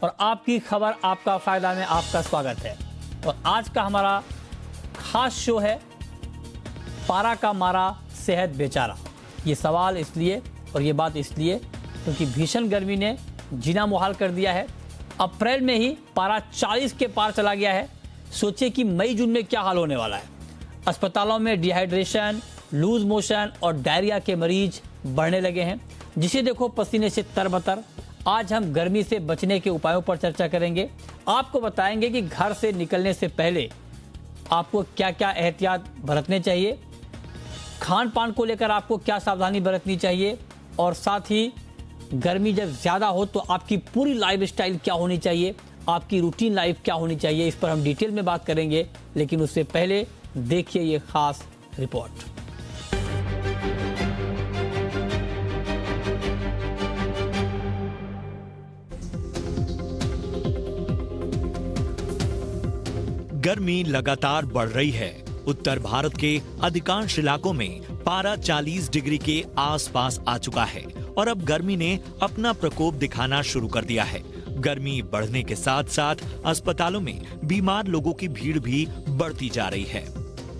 और आपकी खबर आपका फायदा में आपका स्वागत है। और आज का हमारा खास शो है पारा का मारा सेहत बेचारा। ये सवाल इसलिए और ये बात इसलिए क्योंकि भीषण गर्मी ने जीना मुहाल कर दिया है। अप्रैल में ही पारा 40 के पार चला गया है। सोचिए कि मई जून में क्या हाल होने वाला है। अस्पतालों में डिहाइड्रेशन, लूज मोशन और डायरिया के मरीज बढ़ने लगे हैं, जिसे देखो पसीने से तरबतर। आज हम गर्मी से बचने के उपायों पर चर्चा करेंगे। आपको बताएंगे कि घर से निकलने से पहले आपको क्या क्या एहतियात बरतने चाहिए, खान पान को लेकर आपको क्या सावधानी बरतनी चाहिए, और साथ ही गर्मी जब ज़्यादा हो तो आपकी पूरी लाइफस्टाइल क्या होनी चाहिए, आपकी रूटीन लाइफ क्या होनी चाहिए। इस पर हम डिटेल में बात करेंगे, लेकिन उससे पहले देखिए ये खास रिपोर्ट। गर्मी लगातार बढ़ रही है। उत्तर भारत के अधिकांश इलाकों में पारा 40 डिग्री के आसपास आ चुका है और अब गर्मी ने अपना प्रकोप दिखाना शुरू कर दिया है। गर्मी बढ़ने के साथ साथ अस्पतालों में बीमार लोगों की भीड़ भी बढ़ती जा रही है।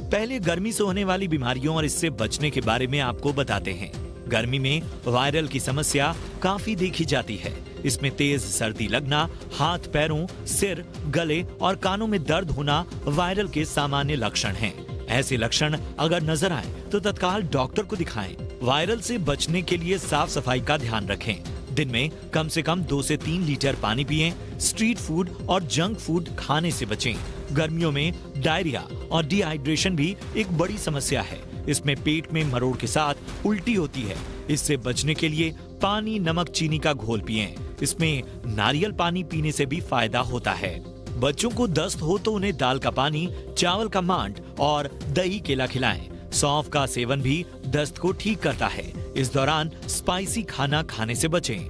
पहले गर्मी से होने वाली बीमारियों और इससे बचने के बारे में आपको बताते हैं। गर्मी में वायरल की समस्या काफी देखी जाती है। इसमें तेज सर्दी लगना, हाथ पैरों, सिर, गले और कानों में दर्द होना वायरल के सामान्य लक्षण हैं। ऐसे लक्षण अगर नजर आए तो तत्काल डॉक्टर को दिखाएं। वायरल से बचने के लिए साफ सफाई का ध्यान रखें। दिन में कम से कम 2 से 3 लीटर पानी पिएं। स्ट्रीट फूड और जंक फूड खाने से बचें। गर्मियों में डायरिया और डिहाइड्रेशन भी एक बड़ी समस्या है। इसमें पेट में मरोड़ के साथ उल्टी होती है। इससे बचने के लिए पानी, नमक, चीनी का घोल पिएं। इसमें नारियल पानी पीने से भी फायदा होता है। बच्चों को दस्त हो तो उन्हें दाल का पानी, चावल का मांड और दही केला खिलाएं। सौंफ का सेवन भी दस्त को ठीक करता है। इस दौरान स्पाइसी खाना खाने से बचें।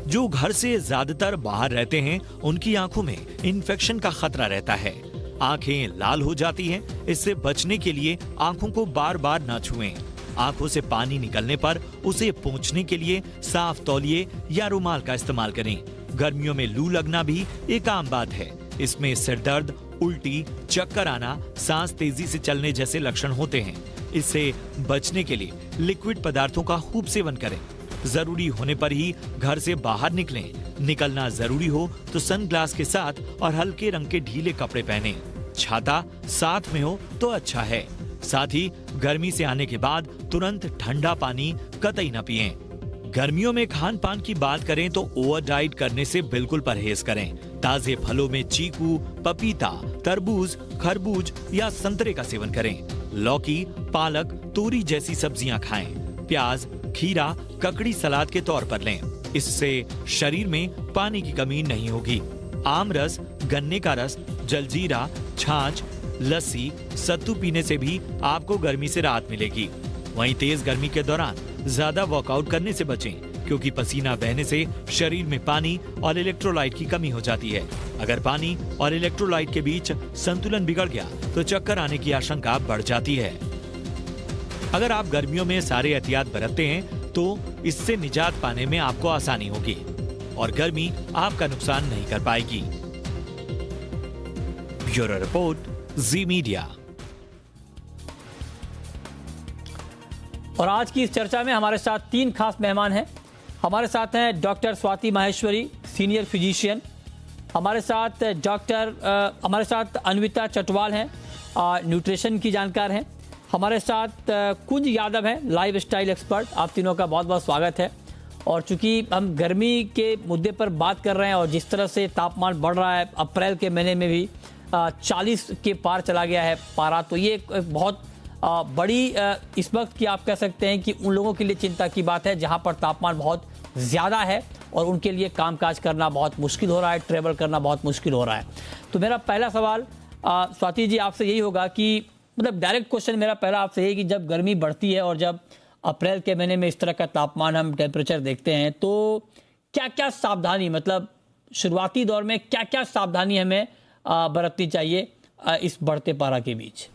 जो घर से ज्यादातर बाहर रहते हैं उनकी आंखों में इन्फेक्शन का खतरा रहता है। आंखें लाल हो जाती हैं। इससे बचने के लिए आंखों को बार बार न छुएं। आंखों से पानी निकलने पर उसे पोंछने के लिए साफ तौलिए या रुमाल का इस्तेमाल करें। गर्मियों में लू लगना भी एक आम बात है। इसमें सिर दर्द, उल्टी, चक्कर आना, सांस तेजी से चलने जैसे लक्षण होते हैं। इससे बचने के लिए लिक्विड पदार्थों का खूब सेवन करें। जरूरी होने पर ही घर से बाहर निकलें। निकलना जरूरी हो तो सनग्लास के साथ और हल्के रंग के ढीले कपड़े पहनें। छाता साथ में हो तो अच्छा है। साथ ही गर्मी से आने के बाद तुरंत ठंडा पानी कतई न पिएं। गर्मियों में खान पान की बात करें तो ओवर डाइट करने से बिल्कुल परहेज करें। ताजे फलों में चीकू, पपीता, तरबूज, खरबूज या संतरे का सेवन करें। लौकी, पालक, तोरी जैसी सब्जियां खाएं। प्याज, खीरा, ककड़ी सलाद के तौर पर लें। इससे शरीर में पानी की कमी नहीं होगी। आम रस, गन्ने का रस, जलजीरा, छाछ, लस्सी, सत्तू पीने से भी आपको गर्मी से राहत मिलेगी। वहीं तेज गर्मी के दौरान ज्यादा वर्कआउट करने से बचें, क्योंकि पसीना बहने से शरीर में पानी और इलेक्ट्रोलाइट की कमी हो जाती है। अगर पानी और इलेक्ट्रोलाइट के बीच संतुलन बिगड़ गया तो चक्कर आने की आशंका बढ़ जाती है। अगर आप गर्मियों में सारे एहतियात बरतते हैं तो इससे निजात पाने में आपको आसानी होगी और गर्मी आपका नुकसान नहीं कर पाएगी। ब्यूरो रिपोर्ट, जी मीडिया। और आज की इस चर्चा में हमारे साथ 3 खास मेहमान हैं। हमारे साथ हैं doctor Swati Maheshwari, senior physician. हमारे साथ अन्विता चटवाल हैं, न्यूट्रिशन की जानकार हैं। हमारे साथ कुंज यादव हैं, लाइफ स्टाइल एक्सपर्ट। आप तीनों का बहुत बहुत स्वागत है। और चूंकि हम गर्मी के मुद्दे पर बात कर रहे हैं और जिस तरह से तापमान बढ़ रहा है, अप्रैल के महीने में भी 40 के पार चला गया है पारा, तो ये एक बहुत बड़ी इस वक्त की आप कह सकते हैं कि उन लोगों के लिए चिंता की बात है जहां पर तापमान बहुत ज़्यादा है और उनके लिए कामकाज करना बहुत मुश्किल हो रहा है, ट्रैवल करना बहुत मुश्किल हो रहा है। तो मेरा पहला सवाल स्वाति जी आपसे यही होगा कि मतलब डायरेक्ट क्वेश्चन मेरा पहला आपसे यही कि जब गर्मी बढ़ती है और जब अप्रैल के महीने में इस तरह का तापमान हम टेम्परेचर देखते हैं तो क्या क्या सावधानी, मतलब शुरुआती दौर में क्या क्या सावधानी हमें बरतनी चाहिए इस बढ़ते पारा के बीच?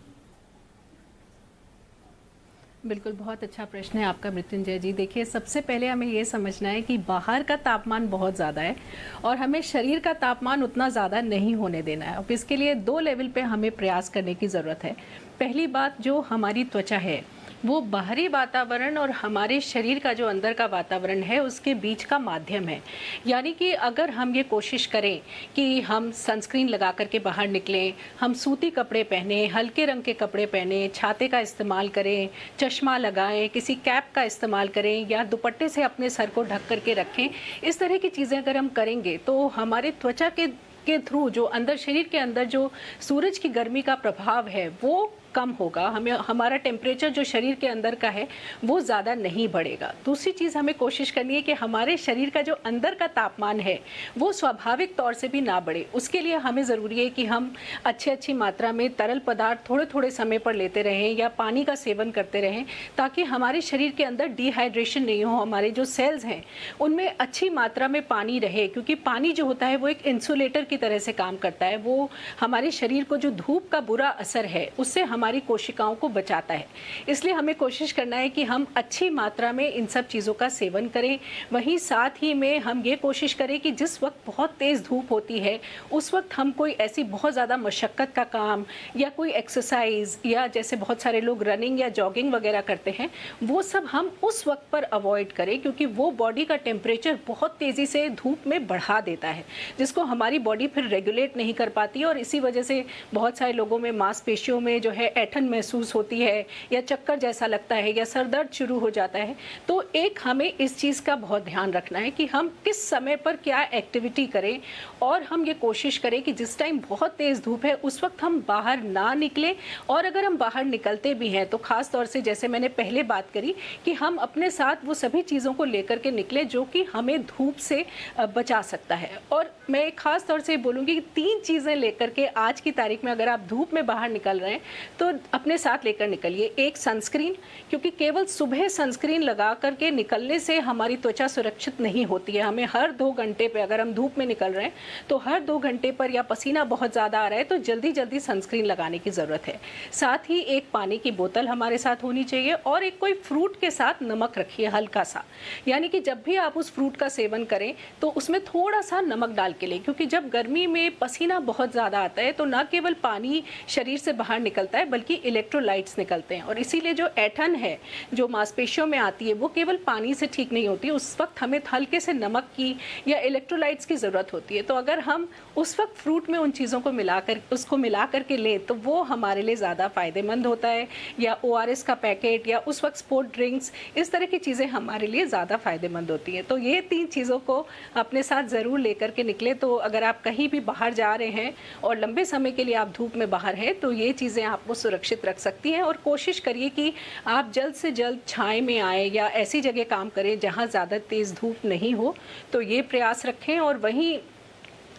बिल्कुल, बहुत अच्छा प्रश्न है आपका मृत्युंजय जी। देखिए, सबसे पहले हमें ये समझना है कि बाहर का तापमान बहुत ज़्यादा है और हमें शरीर का तापमान उतना ज़्यादा नहीं होने देना है। अब इसके लिए 2 लेवल पे हमें प्रयास करने की ज़रूरत है। पहली बात, जो हमारी त्वचा है, वो बाहरी वातावरण और हमारे शरीर का जो अंदर का वातावरण है, उसके बीच का माध्यम है। यानी कि अगर हम ये कोशिश करें कि हम सनस्क्रीन लगा कर के बाहर निकलें, हम सूती कपड़े पहने, हल्के रंग के कपड़े पहने, छाते का इस्तेमाल करें, चश्मा लगाएं, किसी कैप का इस्तेमाल करें या दुपट्टे से अपने सर को ढक करके रखें, इस तरह की चीज़ें अगर हम करेंगे तो हमारे त्वचा के थ्रू जो अंदर शरीर के अंदर जो सूरज की गर्मी का प्रभाव है वो कम होगा। हमें हमारा टेम्परेचर जो शरीर के अंदर का है वो ज़्यादा नहीं बढ़ेगा। दूसरी चीज़ हमें कोशिश करनी है कि हमारे शरीर का जो अंदर का तापमान है वो स्वाभाविक तौर से भी ना बढ़े। उसके लिए हमें ज़रूरी है कि हम अच्छी मात्रा में तरल पदार्थ थोड़े थोड़े समय पर लेते रहें या पानी का सेवन करते रहें, ताकि हमारे शरीर के अंदर डिहाइड्रेशन नहीं हो, हमारे जो सेल्स हैं उनमें अच्छी मात्रा में पानी रहे। क्योंकि पानी जो होता है वो एक इंसुलेटर की तरह से काम करता है। वो हमारे शरीर को जो धूप का बुरा असर है उससे हमारी कोशिकाओं को बचाता है। इसलिए हमें कोशिश करना है कि हम अच्छी मात्रा में इन सब चीज़ों का सेवन करें। वहीं साथ ही में हम ये कोशिश करें कि जिस वक्त बहुत तेज़ धूप होती है उस वक्त हम कोई ऐसी बहुत ज़्यादा मशक्क़त का काम या कोई एक्सरसाइज या जैसे बहुत सारे लोग रनिंग या जॉगिंग वगैरह करते हैं, वो सब हम उस वक्त पर अवॉइड करें, क्योंकि वो बॉडी का टेम्परेचर बहुत तेज़ी से धूप में बढ़ा देता है, जिसको हमारी बॉडी फिर रेगुलेट नहीं कर पाती और इसी वजह से बहुत सारे लोगों में मांसपेशियों में जो है ऐठन महसूस होती है या चक्कर जैसा लगता है या सर दर्द शुरू हो जाता है। तो एक हमें इस चीज़ का बहुत ध्यान रखना है कि हम किस समय पर क्या एक्टिविटी करें और हम ये कोशिश करें कि जिस टाइम बहुत तेज़ धूप है उस वक्त हम बाहर ना निकलें, और अगर हम बाहर निकलते भी हैं तो ख़ास तौर से जैसे मैंने पहले बात करी कि हम अपने साथ वो सभी चीज़ों को लेकर के निकलें जो कि हमें धूप से बचा सकता है। और मैं ख़ास तौर से बोलूँगी कि 3 चीज़ें लेकर के आज की तारीख में अगर आप धूप में बाहर निकल रहे हैं तो अपने साथ लेकर निकलिए। एक, सनस्क्रीन, क्योंकि केवल सुबह सनस्क्रीन लगा करके निकलने से हमारी त्वचा सुरक्षित नहीं होती है। हमें हर 2 घंटे पे, अगर हम धूप में निकल रहे हैं तो हर 2 घंटे पर, या पसीना बहुत ज़्यादा आ रहा है तो जल्दी जल्दी सनस्क्रीन लगाने की ज़रूरत है। साथ ही एक पानी की बोतल हमारे साथ होनी चाहिए और एक कोई फ्रूट के साथ नमक रखिए हल्का सा, यानी कि जब भी आप उस फ्रूट का सेवन करें तो उसमें थोड़ा सा नमक डाल के लें, क्योंकि जब गर्मी में पसीना बहुत ज़्यादा आता है तो न केवल पानी शरीर से बाहर निकलता है बल्कि इलेक्ट्रोलाइट्स निकलते हैं, और इसीलिए जो ऐठन है जो मांसपेशियों में आती है वो केवल पानी से ठीक नहीं होती, उस वक्त हमें हल्के से नमक की या इलेक्ट्रोलाइट्स की ज़रूरत होती है। तो अगर हम उस वक्त फ्रूट में उन चीज़ों को मिला करके लें तो वो हमारे लिए ज़्यादा फ़ायदेमंद होता है, या ORS का पैकेट या उस वक्त स्पोर्ट ड्रिंक्स, इस तरह की चीज़ें हमारे लिए ज़्यादा फ़ायदेमंद होती हैं। तो ये 3 चीज़ों को अपने साथ ज़रूर लेकर के निकले। तो अगर आप कहीं भी बाहर जा रहे हैं और लंबे समय के लिए आप धूप में बाहर हैं तो ये चीज़ें आपको सुरक्षित रख सकती हैं, और कोशिश करिए कि आप जल्द से जल्द छाए में आए या ऐसी जगह काम करें जहाँ ज़्यादा तेज़ धूप नहीं हो। तो ये प्रयास रखें। और वहीं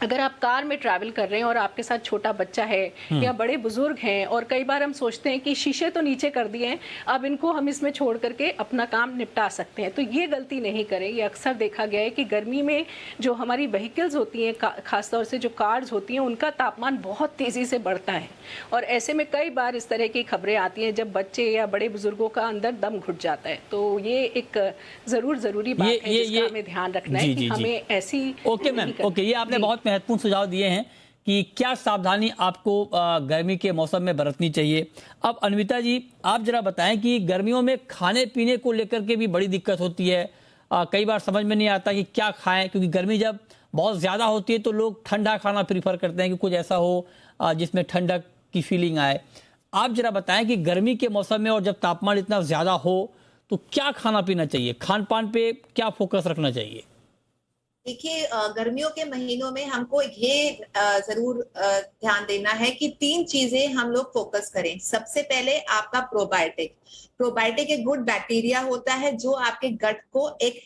अगर आप कार में ट्रैवल कर रहे हैं और आपके साथ छोटा बच्चा है या बड़े बुजुर्ग हैं, और कई बार हम सोचते हैं कि शीशे तो नीचे कर दिए हैं, अब इनको हम इसमें छोड़ करके अपना काम निपटा सकते हैं, तो ये गलती नहीं करें। ये अक्सर देखा गया है कि गर्मी में जो हमारी व्हीकल्स होती हैं, खासतौर से जो कार्स होती हैं, उनका तापमान बहुत तेज़ी से बढ़ता है, और ऐसे में कई बार इस तरह की खबरें आती हैं जब बच्चे या बड़े बुजुर्गों का अंदर दम घुट जाता है। तो ये एक ज़रूरी बात है जिसका हमें ध्यान रखना है कि हमें ऐसी। ओके मैम, ओके, ये आपने बहुत महत्वपूर्ण सुझाव दिए हैं कि क्या सावधानी आपको गर्मी के मौसम में बरतनी चाहिए। अब अन्विता जी, आप जरा बताएं कि गर्मियों में खाने पीने को लेकर के भी बड़ी दिक्कत होती है। कई बार समझ में नहीं आता कि क्या खाएं, क्योंकि गर्मी जब बहुत ज़्यादा होती है तो लोग ठंडा खाना प्रीफर करते हैं कि कुछ ऐसा हो जिसमें ठंडक की फीलिंग आए। आप जरा बताएं कि गर्मी के मौसम में और जब तापमान इतना ज़्यादा हो तो क्या खाना पीना चाहिए, खान पान पे क्या फोकस रखना चाहिए। देखिए, गर्मियों के महीनों में हमको ये जरूर ध्यान देना है कि 3 चीजें हम लोग फोकस करें। सबसे पहले आपका प्रोबायोटिक एक गुड बैक्टीरिया होता है जो आपके गट को एक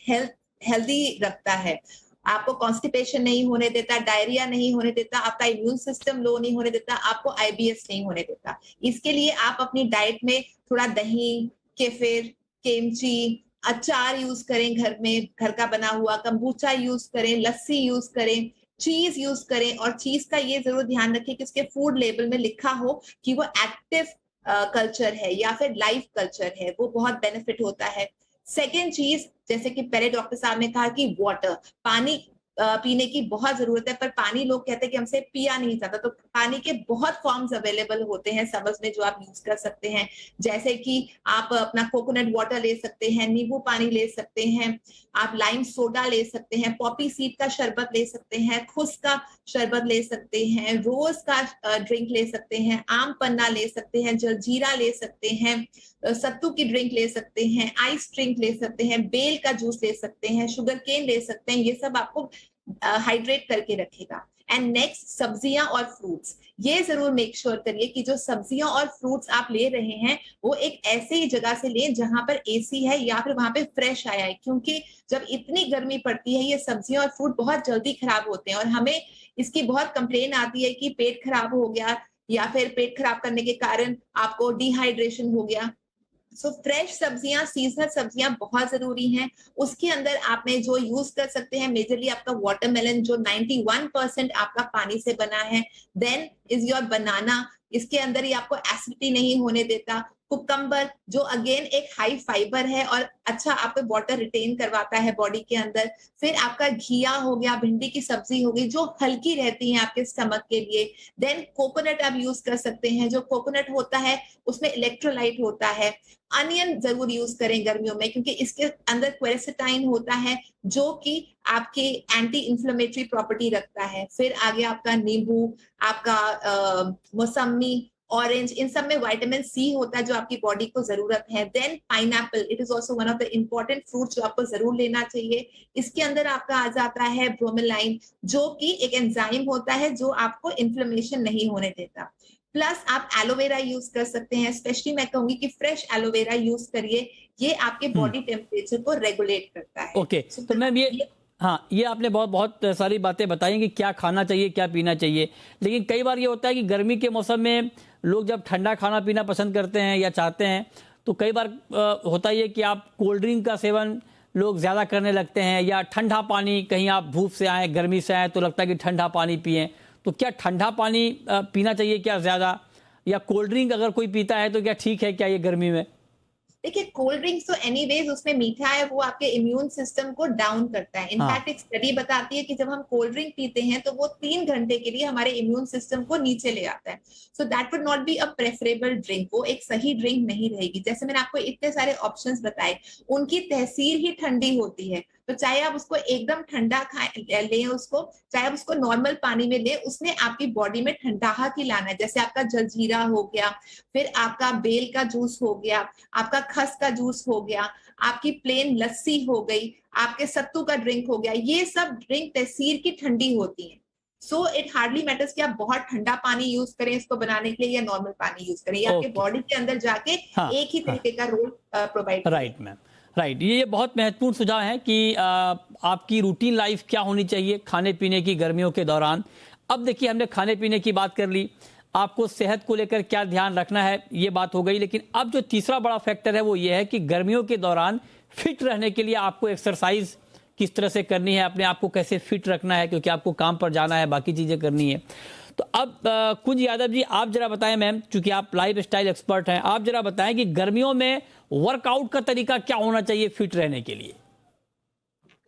हेल्दी रखता है, आपको कॉन्स्टिपेशन नहीं होने देता, डायरिया नहीं होने देता, आपका इम्यून सिस्टम लो नहीं होने देता, आपको IBS नहीं होने देता। इसके लिए आप अपनी डाइट में थोड़ा दही, केफिर, केमची, अचार यूज करें, घर में घर का बना हुआ कंबूचा यूज करें, लस्सी यूज करें, चीज यूज करें। और चीज का ये जरूर ध्यान रखें कि उसके फूड लेबल में लिखा हो कि वो एक्टिव कल्चर है या फिर लाइफ कल्चर है, वो बहुत बेनिफिट होता है। सेकेंड चीज, जैसे कि पहले डॉक्टर साहब ने कहा कि वाटर, पानी पीने की बहुत जरूरत है, पर पानी लोग कहते हैं कि हमसे पिया नहीं जाता। तो पानी के बहुत फॉर्म्स अवेलेबल होते हैं समर्स में जो आप यूज कर सकते हैं, जैसे कि आप अपना कोकोनट वाटर ले सकते हैं, नींबू पानी ले सकते हैं, आप लाइम सोडा ले सकते हैं, पॉपी सीड का शरबत ले सकते हैं, खुस का शरबत ले सकते हैं, रोज का ड्रिंक ले सकते हैं, आम पन्ना ले सकते हैं, जलजीरा ले सकते हैं, सत्तू की ड्रिंक ले सकते हैं, आइस ड्रिंक ले सकते हैं, बेल का जूस ले सकते हैं, शुगर केन ले सकते हैं। ये सब आपको हाइड्रेट करके रखेगा। एंड नेक्स्ट, सब्जियां और फ्रूट्स, ये जरूर मेक श्योर करिए कि जो सब्जियां और फ्रूट्स आप ले रहे हैं वो एक ऐसे ही जगह से लें जहां पर एसी है या फिर वहां पे फ्रेश आया है, क्योंकि जब इतनी गर्मी पड़ती है ये सब्जियां और फ्रूट बहुत जल्दी खराब होते हैं और हमें इसकी बहुत कंप्लेन आती है कि पेट खराब हो गया या फिर पेट खराब करने के कारण आपको डिहाइड्रेशन हो गया। सो फ्रेश सब्जियां, सीजनल सब्जियां बहुत जरूरी हैं। उसके अंदर आपने जो यूज कर सकते हैं मेजरली आपका वाटरमेलन जो 91% आपका पानी से बना है। देन इज योर बनाना, इसके अंदर ही आपको एसिडिटी नहीं होने देता। कुकम्बर जो अगेन एक हाई फाइबर है और अच्छा आपको वाटर रिटेन करवाता है बॉडी के अंदर। फिर आपका घिया हो गया, भिंडी की सब्जी हो गई जो हल्की रहती है आपके स्टमक के लिए। देन कोकोनट आप यूज कर सकते हैं, जो कोकोनट होता है उसमें इलेक्ट्रोलाइट होता है। अनियन जरूर यूज करें गर्मियों में क्योंकि इसके अंदर क्वेरेसिटाइन होता है जो कि आपके एंटी इंफ्लेमेटरी प्रॉपर्टी रखता है। फिर आगे आपका नींबू, आपका मौसमी, ऑरेंज, इन सब में विटामिन सी होता है जो आपकी बॉडी को जरूरत है। Then pineapple, it is also one of the important fruit जो आपको जरूर लेना चाहिए। इसके अंदर आपका आ जाता है ब्रोमेलाइन जो कि एक एंजाइम होता है जो आपको इन्फ्लेमेशन नहीं होने देता। प्लस आप एलोवेरा यूज कर सकते हैं, स्पेशली मैं कहूंगी कि फ्रेश एलोवेरा यूज करिए, ये आपके बॉडी टेम्परेचर को रेगुलेट करता है। ओके, तो मैम ये आपने बहुत बहुत सारी बातें बताई कि क्या खाना चाहिए क्या पीना चाहिए, लेकिन कई बार ये होता है कि गर्मी के मौसम में लोग जब ठंडा खाना पीना पसंद करते हैं या चाहते हैं तो कई बार होता ही है कि आप कोल्ड ड्रिंक का सेवन लोग ज़्यादा करने लगते हैं, या ठंडा पानी, कहीं आप धूप से आए गर्मी से आए तो लगता है कि ठंडा पानी पिएं। तो क्या ठंडा पानी पीना चाहिए क्या ज़्यादा, या कोल्ड ड्रिंक अगर कोई पीता है तो क्या ठीक है क्या ये गर्मी में? देखिए कोल्ड ड्रिंक्स तो एनीवेज उसमें मीठा है, वो आपके इम्यून सिस्टम को डाउन करता है। इनफैक्ट एक स्टडी बताती है कि जब हम कोल्ड ड्रिंक पीते हैं तो वो 3 घंटे के लिए हमारे इम्यून सिस्टम को नीचे ले आता है। So that would not be a preferable drink, वो एक सही ड्रिंक नहीं रहेगी। जैसे मैंने आपको इतने सारे ऑप्शंस बताए, उनकी तहसीर ही ठंडी होती है। तो चाहे आप उसको एकदम ठंडा खाएं लें उसको, चाहे आप उसको नॉर्मल पानी में लें, उसने आपकी बॉडी में ठंडाहट ही लाना है। जैसे आपका जलजीरा हो गया, फिर आपका बेल का जूस हो गया, आपका खस का जूस हो गया, आपकी प्लेन लस्सी हो गई, आपके सत्तू का ड्रिंक हो गया, ये सब ड्रिंक तहसीर की ठंडी होती है। सो इट हार्डली मैटर्स कि आप बहुत ठंडा पानी यूज करें इसको बनाने के लिए या नॉर्मल पानी यूज करें, ये आपके बॉडी के अंदर जाके एक ही तरीके का role provide. Right ma'am, right. ये बहुत महत्वपूर्ण सुझाव है कि आपकी रूटीन लाइफ क्या होनी चाहिए खाने पीने की गर्मियों के दौरान। अब देखिए हमने खाने पीने की बात कर ली, आपको सेहत को लेकर क्या ध्यान रखना है ये बात हो गई, लेकिन अब जो तीसरा बड़ा फैक्टर है वो ये है कि गर्मियों के दौरान फिट रहने के लिए आपको एक्सरसाइज किस तरह से करनी है, अपने आप को कैसे फिट रखना है, क्योंकि आपको काम पर जाना है, बाकी चीज़ें करनी है। तो अब कुंज यादव जी आप जरा बताएं मैम, चूंकि आप लाइफ स्टाइल एक्सपर्ट हैं, आप जरा बताएं कि गर्मियों में वर्कआउट का तरीका क्या होना चाहिए फिट रहने के लिए?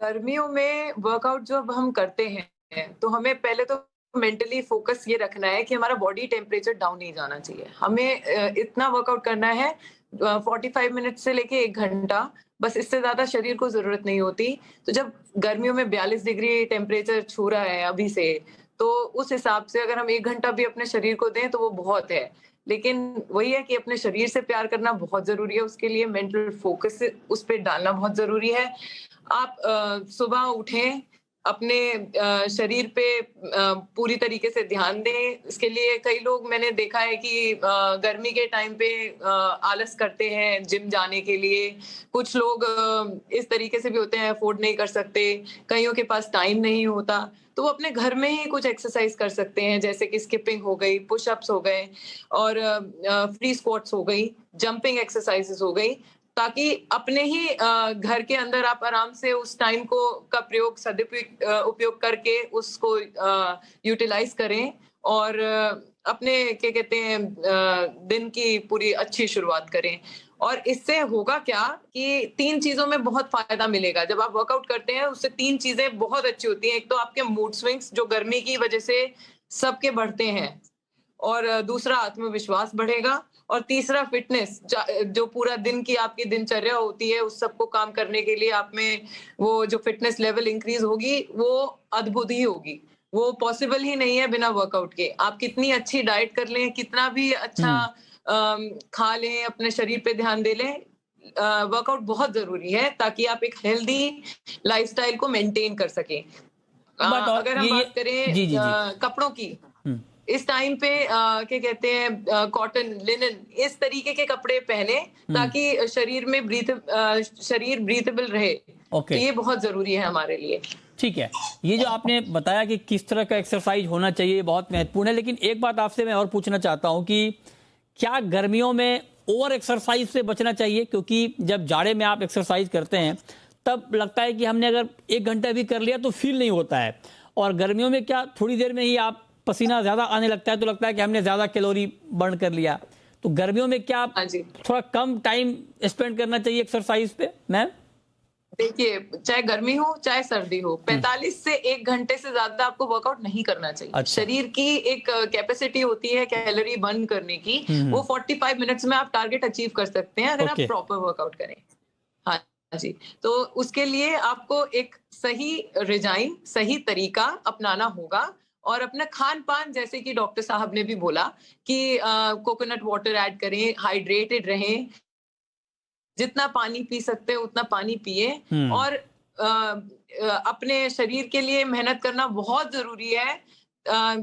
गर्मियों में वर्कआउट जब हम करते हैं तो हमें पहले तो मेंटली फोकस ये रखना है कि हमारा बॉडी टेम्परेचर डाउन नहीं जाना चाहिए। हमें इतना वर्कआउट करना है 45 मिनट से लेके 1 घंटा, बस इससे ज्यादा शरीर को जरूरत नहीं होती। तो जब गर्मियों में 42 डिग्री टेम्परेचर छू रहा है अभी से, तो उस हिसाब से अगर हम 1 घंटा भी अपने शरीर को दें तो वो बहुत है। लेकिन वही है कि अपने शरीर से प्यार करना बहुत जरूरी है, उसके लिए मेंटल फोकस उस पर डालना बहुत जरूरी है। आप सुबह उठें, अपने शरीर पे पूरी तरीके से ध्यान दें। इसके लिए कई लोग मैंने देखा है कि गर्मी के टाइम पे आलस करते हैं जिम जाने के लिए। कुछ लोग इस तरीके से भी होते हैं, अफोर्ड नहीं कर सकते, कईयों के पास टाइम नहीं होता, तो वो अपने घर में ही कुछ एक्सरसाइज कर सकते हैं, जैसे कि स्किपिंग हो गई, पुशअप्स हो गए और फ्री स्क्वाट्स हो गई, जंपिंग एक्सरसाइजेस हो गई, ताकि अपने ही घर के अंदर आप आराम से उस टाइम को का प्रयोग उपयोग करके उसको यूटिलाइज करें और अपने क्या कहते हैं दिन की पूरी अच्छी शुरुआत करें। और इससे होगा क्या कि 3 चीजों में बहुत फायदा मिलेगा। जब आप वर्कआउट करते हैं उससे 3 चीजें बहुत अच्छी होती हैं। एक तो आपके मूड स्विंग्स जो गर्मी की वजह से सबके बढ़ते हैं, और दूसरा आत्मविश्वास बढ़ेगा, और तीसरा फिटनेस, जो पूरा दिन की आपकी दिनचर्या होती है उस सबको काम करने के लिए आप में वो जो फिटनेस लेवल इंक्रीज होगी वो अद्भुत ही होगी। वो पॉसिबल ही नहीं है बिना वर्कआउट के। आप कितनी अच्छी डाइट कर लें, कितना भी अच्छा खा लें, अपने शरीर पे ध्यान दे लें, वर्कआउट बहुत जरूरी है ताकि आप एक हेल्दी लाइफस्टाइल को मेंटेन कर सकें। अगर हम बात करें जी, जी, जी. कपड़ों की, इस टाइम पे क्या कहते हैं कॉटन, लिनन, इस तरीके के कपड़े पहने ताकि शरीर ब्रीथेबल रहे। तो ये बहुत जरूरी है हमारे लिए। ठीक है, ये जो आपने बताया कि किस तरह का एक्सरसाइज होना चाहिए बहुत महत्वपूर्ण है, लेकिन एक बात आपसे मैं और पूछना चाहता हूं कि क्या गर्मियों में ओवर एक्सरसाइज से बचना चाहिए? क्योंकि जब जाड़े में आप एक्सरसाइज करते हैं तब लगता है कि हमने अगर 1 घंटा भी कर लिया तो फील नहीं होता है, और गर्मियों में क्या थोड़ी देर में ही आप पसीना ज्यादा आने लगता है तो लगता है कि हमने ज्यादा कैलोरी बर्न कर लिया। तो गर्मियों में क्या थोड़ा कम टाइम स्पेंड करना चाहिए एक्सरसाइज पे मैम? देखिए, चाहे गर्मी हो चाहे सर्दी हो, 45 से 1 घंटे से ज्यादा आपको वर्कआउट नहीं करना चाहिए। अच्छा। शरीर की एक कैपेसिटी होती है कैलोरी बर्न करने की, वो 45 मिनट्स में आप टारगेट अचीव कर सकते हैं अगर आप प्रॉपर वर्कआउट करें। हाँ जी, तो उसके लिए आपको एक सही रिजाइन, सही तरीका अपनाना होगा, और अपना खान पान, जैसे कि डॉक्टर साहब ने भी बोला कि कोकोनट वाटर ऐड करें, हाइड्रेटेड रहें, जितना पानी पी सकते हैं उतना पानी पिए, और अपने शरीर के लिए मेहनत करना बहुत जरूरी है।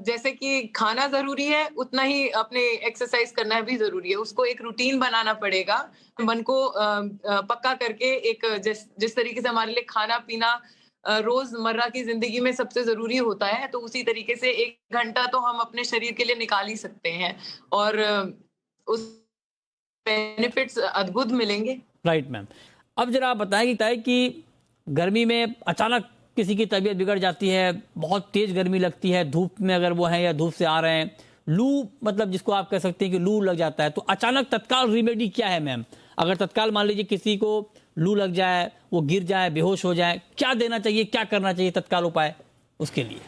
जैसे कि खाना जरूरी है उतना ही अपने एक्सरसाइज करना भी जरूरी है। उसको एक रूटीन बनाना पड़ेगा, मन को पक्का करके। एक जिस तरीके से हमारे लिए खाना पीना रोजमर्रा की जिंदगी में सबसे जरूरी होता है, तो उसी तरीके से 1 घंटा तो हम अपने शरीर के लिए निकाल ही सकते हैं, और उस बेनिफिट्स अद्भुत मिलेंगे। राइट मैम, अब जरा आप बताएं कि गर्मी में अचानक किसी की तबीयत बिगड़ जाती है, बहुत तेज गर्मी लगती है, धूप में अगर वो हैं या धूप से आ रहे हैं, लू मतलब जिसको आप कह सकते हैं कि लू लग जाता है, तो अचानक तत्काल रेमेडी क्या है मैम? अगर तत्काल मान लीजिए किसी को लू लग जाए, वो गिर जाए, बेहोश हो जाए, क्या देना चाहिए, क्या करना चाहिए तत्काल उपाय उसके लिए?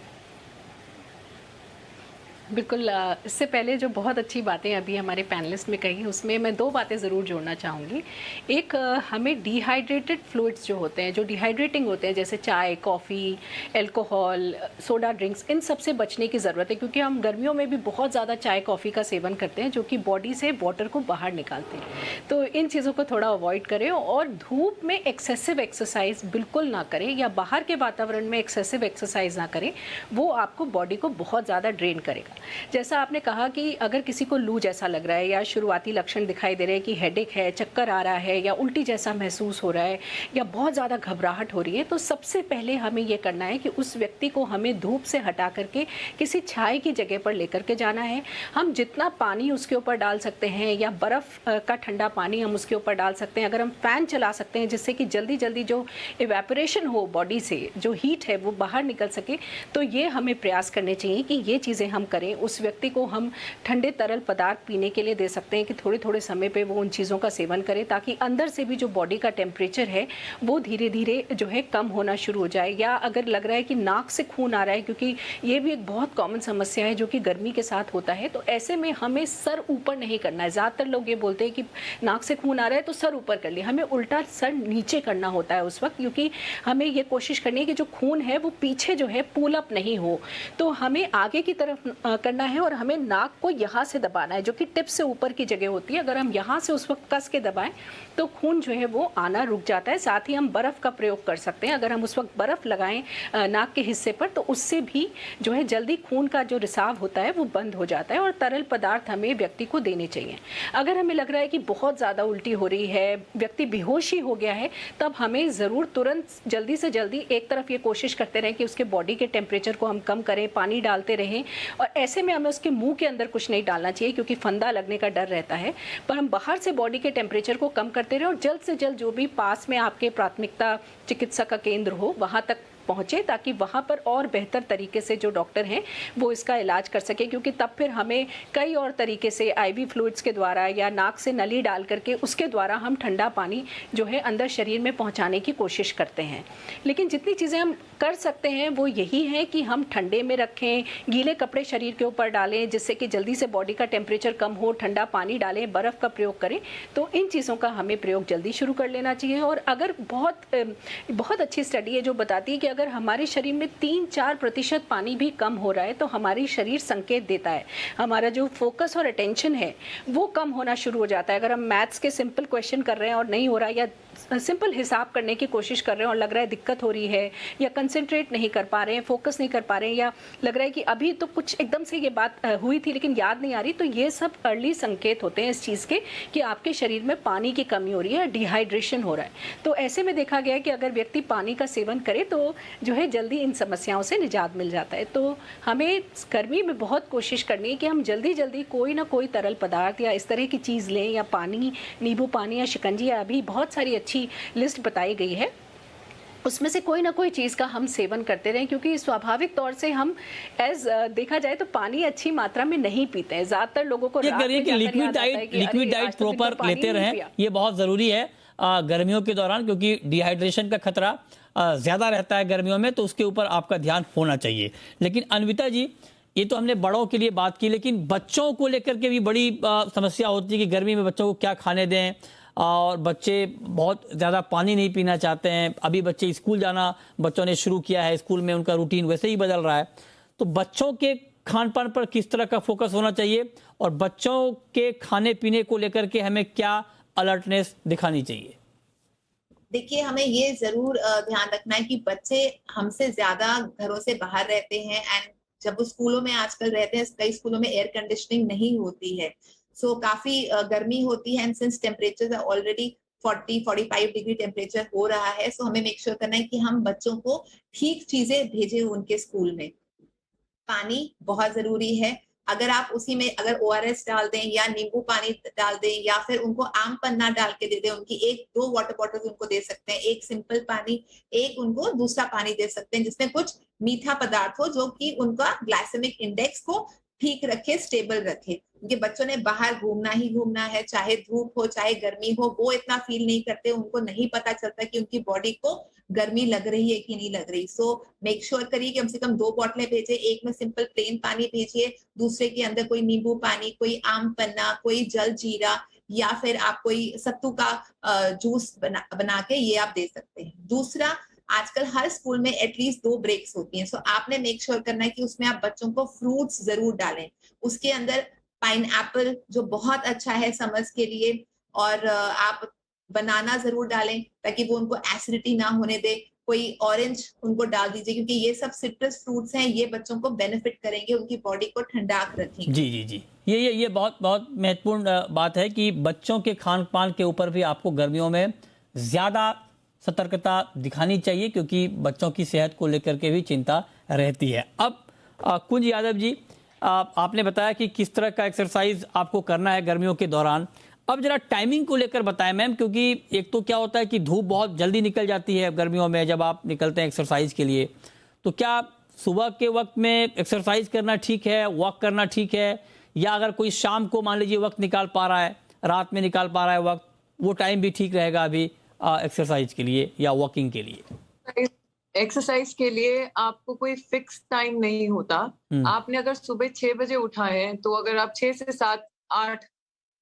बिल्कुल, इससे पहले जो बहुत अच्छी बातें अभी हमारे पैनलिस्ट में कही, उसमें मैं 2 बातें ज़रूर जोड़ना चाहूँगी। एक, हमें डिहाइड्रेटेड फ्लूइड्स जो होते हैं, जो डिहाइड्रेटिंग होते हैं, जैसे चाय, कॉफ़ी, अल्कोहल, सोडा ड्रिंक्स, इन सब से बचने की ज़रूरत है, क्योंकि हम गर्मियों में भी बहुत ज़्यादा चाय कॉफ़ी का सेवन करते हैं जो कि बॉडी से वाटर को बाहर निकालते हैं। तो इन चीज़ों को थोड़ा अवॉइड करें, और धूप में एक्सेसिव एक्सरसाइज बिल्कुल ना करें, या बाहर के वातावरण में एक्सेसिव एक्सरसाइज ना करें, वो आपको बॉडी को बहुत ज़्यादा ड्रेन करेगा। जैसा आपने कहा कि अगर किसी को लू जैसा लग रहा है, या शुरुआती लक्षण दिखाई दे रहे हैं कि हेडेक है, चक्कर आ रहा है, या उल्टी जैसा महसूस हो रहा है, या बहुत ज़्यादा घबराहट हो रही है, तो सबसे पहले हमें ये करना है कि उस व्यक्ति को हमें धूप से हटा करके किसी छाई की जगह पर लेकर के जाना है। हम जितना पानी उसके ऊपर डाल सकते हैं, या बर्फ़ का ठंडा पानी हम उसके ऊपर डाल सकते हैं, अगर हम फ़ैन चला सकते हैं जिससे कि जल्दी जल्दी जो इवेपोरेशन हो बॉडी से, जो हीट है वो बाहर निकल सके, तो ये हमें प्रयास करने चाहिए कि ये चीज़ें हम करें। उस व्यक्ति को हम ठंडे तरल पदार्थ पीने के लिए दे सकते हैं कि थोड़े थोड़े समय पे वो उन चीज़ों का सेवन करे, ताकि अंदर से भी जो बॉडी का टेम्परेचर है वो धीरे धीरे जो है कम होना शुरू हो जाए। या अगर लग रहा है कि नाक से खून आ रहा है, क्योंकि ये भी एक बहुत कॉमन समस्या है जो कि गर्मी के साथ होता है, तो ऐसे में हमें सर ऊपर नहीं करना है। ज़्यादातर लोग ये बोलते हैं कि नाक से खून आ रहा है तो सर ऊपर कर लिए, हमें उल्टा सर नीचे करना होता है उस वक्त, क्योंकि हमें ये कोशिश करनी है कि जो खून है वो पीछे जो है पुल अप नहीं हो। तो हमें आगे की तरफ करना है, और हमें नाक को यहाँ से दबाना है, जो कि टिप से ऊपर की जगह होती है। अगर हम यहाँ से उस वक्त कस के दबाएं तो खून जो है वो आना रुक जाता है। साथ ही हम बर्फ़ का प्रयोग कर सकते हैं, अगर हम उस वक्त बर्फ़ लगाएं नाक के हिस्से पर, तो उससे भी जो है जल्दी खून का जो रिसाव होता है वो बंद हो जाता है, और तरल पदार्थ हमें व्यक्ति को देने चाहिए। अगर हमें लग रहा है कि बहुत ज़्यादा उल्टी हो रही है, व्यक्ति बेहोशी हो गया है, तब हमें ज़रूर तुरंत जल्दी से जल्दी एक तरफ ये कोशिश करते रहें कि उसके बॉडी के टेम्परेचर को हम कम करें, पानी डालते रहें, और ऐसे में हमें उसके मुंह के अंदर कुछ नहीं डालना चाहिए क्योंकि फंदा लगने का डर रहता है, पर हम बाहर से बॉडी के टेम्परेचर को कम करते रहें, और जल्द से जल्द जो भी पास में आपके प्राथमिकता चिकित्सा का केंद्र हो वहाँ तक पहुँचे, ताकि वहाँ पर और बेहतर तरीके से जो डॉक्टर हैं वो इसका इलाज कर सके, क्योंकि तब फिर हमें कई और तरीके से IV फ्लूइड्स के द्वारा या नाक से नली डाल करके उसके द्वारा हम ठंडा पानी जो है अंदर शरीर में पहुँचाने की कोशिश करते हैं। लेकिन जितनी चीज़ें हम कर सकते हैं वो यही है कि हम ठंडे में रखें, गीले कपड़े शरीर के ऊपर डालें जिससे कि जल्दी से बॉडी का टेम्परेचर कम हो, ठंडा पानी डालें, बर्फ़ का प्रयोग करें। तो इन चीज़ों का हमें प्रयोग जल्दी शुरू कर लेना चाहिए। और अगर बहुत अच्छी स्टडी है जो बताती है कि अगर हमारे शरीर में 3-4% पानी भी कम हो रहा है तो हमारी शरीर संकेत देता है, हमारा जो फोकस और अटेंशन है वो कम होना शुरू हो जाता है। अगर हम मैथ्स के सिंपल क्वेश्चन कर रहे हैं और नहीं हो रहा, या सिंपल हिसाब करने की कोशिश कर रहे हैं और लग रहा है दिक्कत हो रही है, या कंसंट्रेट नहीं कर पा रहे हैं, फोकस नहीं कर पा रहे हैं, या लग रहा है कि अभी तो कुछ एकदम से ये बात हुई थी लेकिन याद नहीं आ रही, तो ये सब अर्ली संकेत होते हैं इस चीज़ के कि आपके शरीर में पानी की कमी हो रही है, डिहाइड्रेशन हो रहा है। तो ऐसे में देखा गया है कि अगर व्यक्ति पानी का सेवन करे तो जो है जल्दी इन समस्याओं से निजात मिल जाता है। तो हमें गर्मी में बहुत कोशिश करनी है कि हम जल्दी जल्दी कोई ना कोई तरल पदार्थ या इस तरह की चीज़ लें, या पानी, नींबू पानी या शिकंजी, या अभी बहुत सारी अच्छी लिस्ट बताई गई है, उसमें से कोई ना कोई चीज़ का हम सेवन करते रहें, क्योंकि स्वाभाविक तौर से हम देखा जाए तो पानी अच्छी मात्रा में नहीं पीते हैं। ज़्यादातर लोगों को लिक्विड डाइट प्रॉपर लेते रहें, ये बहुत ज़रूरी है गर्मियों के दौरान, क्योंकि डिहाइड्रेशन का खतरा ज़्यादा रहता है गर्मियों में, तो उसके ऊपर आपका ध्यान होना चाहिए। लेकिन अन्विता जी, ये तो हमने बड़ों के लिए बात की, लेकिन बच्चों को लेकर के भी बड़ी समस्या होती है कि गर्मी में बच्चों को क्या खाने दें, और बच्चे बहुत ज़्यादा पानी नहीं पीना चाहते हैं। अभी बच्चे स्कूल जाना बच्चों ने शुरू किया है, स्कूल में उनका रूटीन वैसे ही बदल रहा है, तो बच्चों के खान पान पर किस तरह का फोकस होना चाहिए, और बच्चों के खाने पीने को लेकर के हमें क्या अलर्टनेस दिखानी चाहिए? देखिए, हमें ये जरूर ध्यान रखना है कि बच्चे हमसे ज्यादा घरों से बाहर रहते हैं, एंड जब वो स्कूलों में आजकल रहते हैं, कई स्कूलों में एयर कंडीशनिंग नहीं होती है, सो काफी गर्मी होती है, and since temperature already 40-45 degree temperature हो रहा है, सो हमें मेक श्योर करना है कि हम बच्चों को ठीक चीजें भेजें उनके स्कूल में। पानी बहुत जरूरी है। अगर आप उसी में अगर ORS डाल दें या नींबू पानी डाल दें या फिर उनको आम पन्ना डाल के दे दें, उनकी 1-2 वाटर बॉटल उनको दे सकते हैं, एक सिंपल पानी, एक उनको दूसरा पानी दे सकते हैं जिसमें कुछ मीठा पदार्थ हो जो कि उनका ग्लाइसेमिक इंडेक्स को ठीक रखे, स्टेबल रखे। क्योंकि बच्चों ने बाहर घूमना ही घूमना है, चाहे धूप हो चाहे गर्मी हो, वो इतना फील नहीं करते, उनको नहीं पता चलता कि उनकी बॉडी को गर्मी लग रही है कि नहीं लग रही। सो मेक श्योर करिए कि कम से कम 2 बोतलें भेजिए, एक में सिंपल प्लेन पानी भेजिए, दूसरे के अंदर कोई नींबू पानी, कोई आम पन्ना, कोई जल जीरा, या फिर आप कोई सत्तू का जूस बना के ये आप दे सकते हैं। दूसरा, आजकल हर स्कूल में एटलीस्ट 2 ब्रेक्स होती हैं, सो आपने मेक श्योर करना है कि उसमें आप बच्चों को फ्रूट्स जरूर डालें। उसके अंदर पाइनएप्पल जो बहुत अच्छा है समर्स के लिए, और आप बनाना जरूर डालें ताकि वो उनको एसिडिटी ना होने दे। कोई ऑरेंज उनको डाल दीजिए, क्योंकि ये सब सिट्रस फ्रूट्स हैं, ये बच्चों को बेनिफिट करेंगे, उनकी बॉडी को ठंडाक रखेंगे। जी जी जी, ये बहुत बहुत महत्वपूर्ण बात है कि बच्चों के खान पान के ऊपर भी आपको गर्मियों में ज़्यादा सतर्कता दिखानी चाहिए, क्योंकि बच्चों की सेहत को लेकर के भी चिंता रहती है। अब कुंज यादव जी, आपने बताया कि किस तरह का एक्सरसाइज आपको करना है गर्मियों के दौरान। अब जरा टाइमिंग को लेकर बताएं मैम, क्योंकि एक तो क्या होता है कि धूप बहुत जल्दी निकल जाती है गर्मियों में जब आप निकलते हैं एक्सरसाइज के लिए, तो क्या सुबह के वक्त में एक्सरसाइज करना ठीक है, वॉक करना ठीक है, या अगर कोई शाम को मान लीजिए वक्त निकाल पा रहा है, रात में निकाल पा रहा है वक्त, वो टाइम भी ठीक रहेगा अभी एक्सरसाइज के लिए या वॉकिंग के लिए? एक्सरसाइज के लिए आपको कोई फिक्स टाइम नहीं होता। आपने अगर सुबह 6 बजे उठा है तो अगर आप 6 से 7-8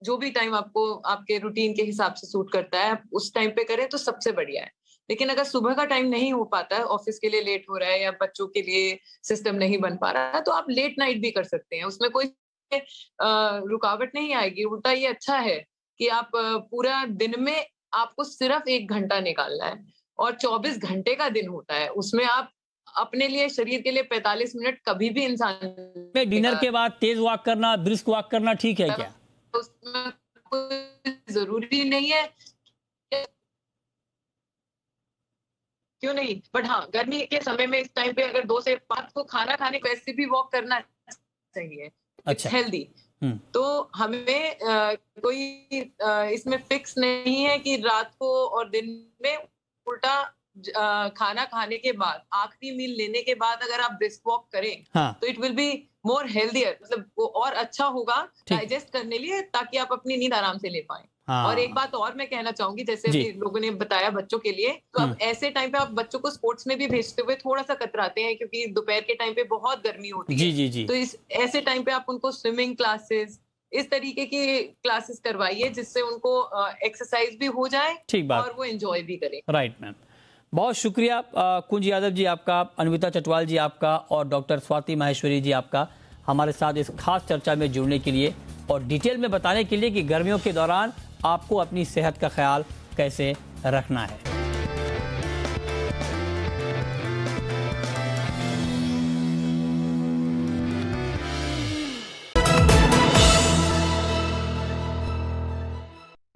जो भी टाइम आपको आपके रूटीन के हिसाब से सूट करता है उस टाइम पे करें तो सबसे बढ़िया है। लेकिन अगर सुबह का टाइम नहीं हो पाता है, ऑफिस के लिए लेट हो रहा है या बच्चों के लिए सिस्टम नहीं बन पा रहा है, तो आप लेट नाइट भी कर सकते हैं, उसमें कोई रुकावट नहीं आएगी। उल्टा ये अच्छा है कि आप पूरा दिन में आपको सिर्फ 1 घंटा निकालना है, और 24 घंटे का दिन होता है, उसमें आप अपने लिए, शरीर के लिए 45 मिनट कभी भी इंसान डिनर के बाद तेज वॉक करना, ब्रिस्क वॉक करना ठीक है क्या? उसमें कोई जरूरी नहीं है, क्यों नहीं, बट हाँ गर्मी के समय में इस टाइम पे अगर 2 से 5 को खाना खाने को वैसे भी वॉक करना चाहिए, अच्छा, हेल्दी। तो हमें कोई इसमें फिक्स नहीं है कि रात को और दिन में, उल्टा खाना खाने के बाद, आखिरी मील लेने के बाद अगर आप ब्रिस्क वॉक करें हाँ। तो it will be more healthier, मतलब वो और अच्छा होगा ठीक। डाइजेस्ट करने लिए, ताकि आप अपनी नींद आराम से ले पाएं। हाँ। और एक बात और मैं कहना चाहूंगी, जैसे जी। अभी लोगों ने बताया बच्चों के लिए, तो अब ऐसे टाइम पे आप बच्चों को स्पोर्ट्स में भी भेजते हुए थोड़ा सा कतराते हैं, क्योंकि दोपहर के टाइम पे बहुत गर्मी होती जी है। जी जी तो इस ऐसे टाइम पे आप उनको स्विमिंग क्लासेस, इस तरीके की क्लासेस करवाइए, जिससे उनको एक्सरसाइज भी हो जाए ठीक बात। और वो एंजॉय भी करें। राइट मैम, बहुत शुक्रिया कुंज यादव जी आपका, अनविता चटवाल जी आपका, और डॉक्टर स्वाति माहेश्वरी जी आपका हमारे साथ इस खास चर्चा में जुड़ने के लिए और डिटेल में बताने के लिए कि गर्मियों के दौरान आपको अपनी सेहत का ख्याल कैसे रखना है।